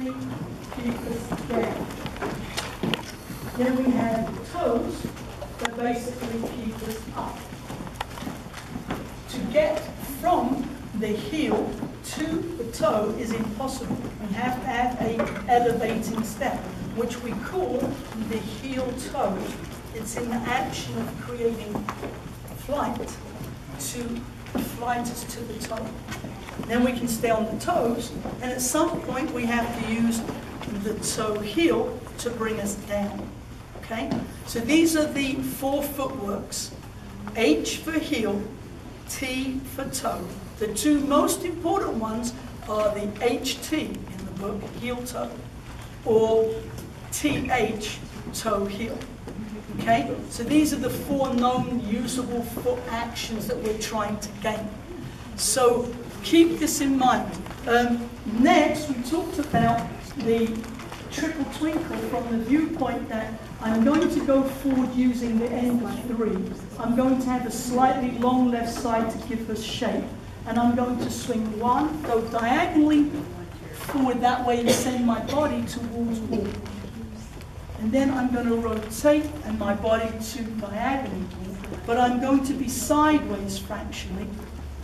basically keep us down. Then we have toes that basically keep us up. To get from the heel to the toe is impossible. We have to have an elevating step, which we call the heel toe. It's in the action of creating flight us to the toe. Then we can stay on the toes, and at some point we have to use the toe heel to bring us down. Okay? So these are the 4 footworks. H for heel, T for toe. The 2 most important ones are the HT in the book, heel toe, or TH, toe heel. Okay? So these are the 4 known usable foot actions that we're trying to gain. So keep this in mind. Next, we talked about the triple twinkle from the viewpoint that I'm going to go forward using the end of 3. I'm going to have a slightly long left side to give us shape. And I'm going to swing 1, go diagonally forward that way and send my body towards wall. And then I'm going to rotate and my body to diagonally. But I'm going to be sideways fractionally,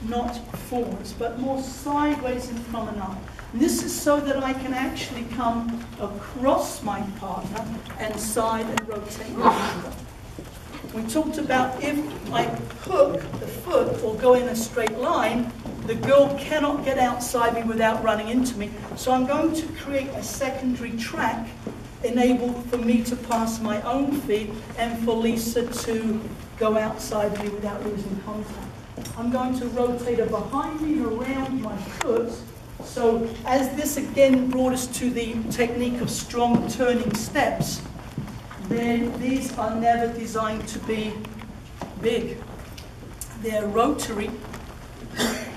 not forwards, but more sideways and promenade. And this is so that I can actually come across my partner and side and rotate the shoulder. We talked about if I hook the foot or go in a straight line, the girl cannot get outside me without running into me. So I'm going to create a secondary track enabled for me to pass my own feet and for Lisa to go outside me without losing contact. I'm going to rotate her behind me and around my foot. So as this again brought us to the technique of strong turning steps, then these are never designed to be big. They're rotary,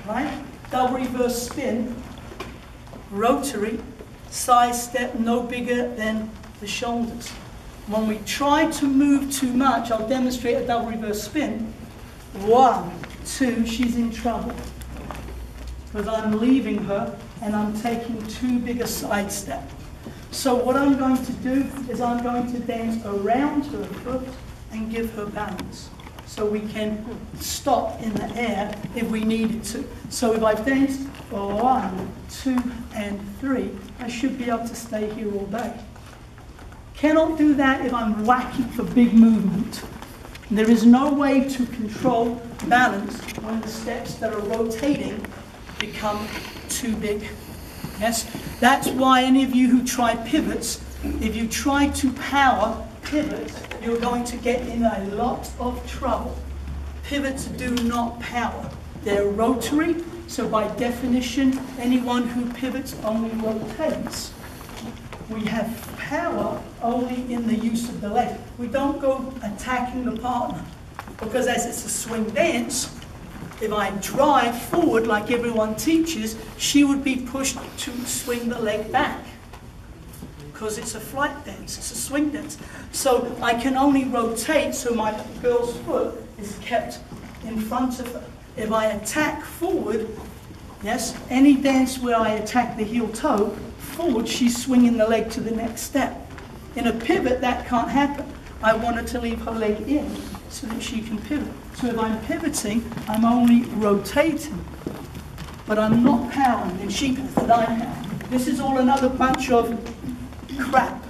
right? Double reverse spin, rotary, side step no bigger than the shoulders. When we try to move too much, I'll demonstrate a double reverse spin. 1, 2, she's in trouble. Because I'm leaving her and I'm taking too big a side step. So what I'm going to do is I'm going to dance around her foot and give her balance. So we can stop in the air if we needed to. So if I've danced 1, 2, and 3, I should be able to stay here all day. Cannot do that if I'm whacking for big movement. There is no way to control balance when the steps that are rotating become too big. Yes, that's why any of you who try pivots, if you try to power pivot, you're going to get in a lot of trouble. Pivots do not power. They're rotary, so by definition, anyone who pivots only rotates. We have power only in the use of the legs. We don't go attacking the partner, because as it's a swing dance, if I drive forward like everyone teaches, she would be pushed to swing the leg back. Because it's a flight dance, it's a swing dance. So I can only rotate so my girl's foot is kept in front of her. If I attack forward, yes, any dance where I attack the heel toe, forward she's swinging the leg to the next step. In a pivot that can't happen. I want her to leave her leg in so that she can pivot. So if I'm pivoting, I'm only rotating, but I'm not powering, and she knows that I'm powering. This is all another bunch of crap.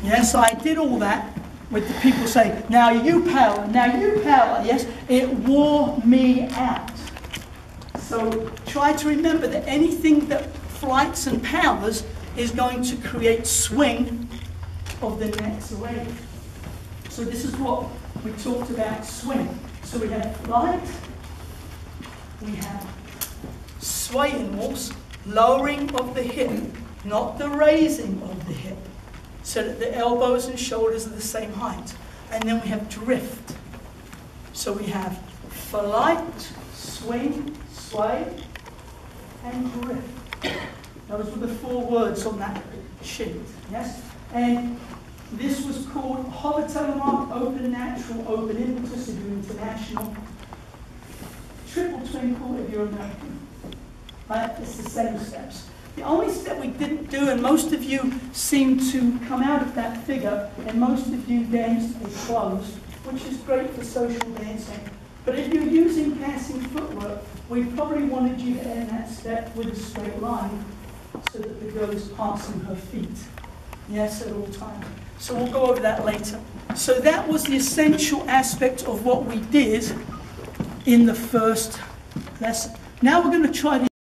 Yes, I did all that with the people saying, now you power, now you power. Yes, it wore me out. So try to remember that anything that flights and powers is going to create swing of the next leg. So this is what we talked about swing. So we have flight, we have sway in waltz, lowering of the hip, not the raising of the hip, so that the elbows and shoulders are the same height. And then we have drift. So we have flight, swing, sway, and drift. Those were the 4 words on that sheet. Yes? And this was called hover telemark, open natural, open impetus if you're international, triple twinkle if you're American. Right? It's the same steps. The only step we didn't do, and most of you seem to come out of that figure, and most of you danced a close, which is great for social dancing. But if you're using passing footwork, we probably wanted you to end that step with a straight line so that the girl is passing her feet. Yes, at all times. So we'll go over that later. So that was the essential aspect of what we did in the first lesson. Now we're going to try to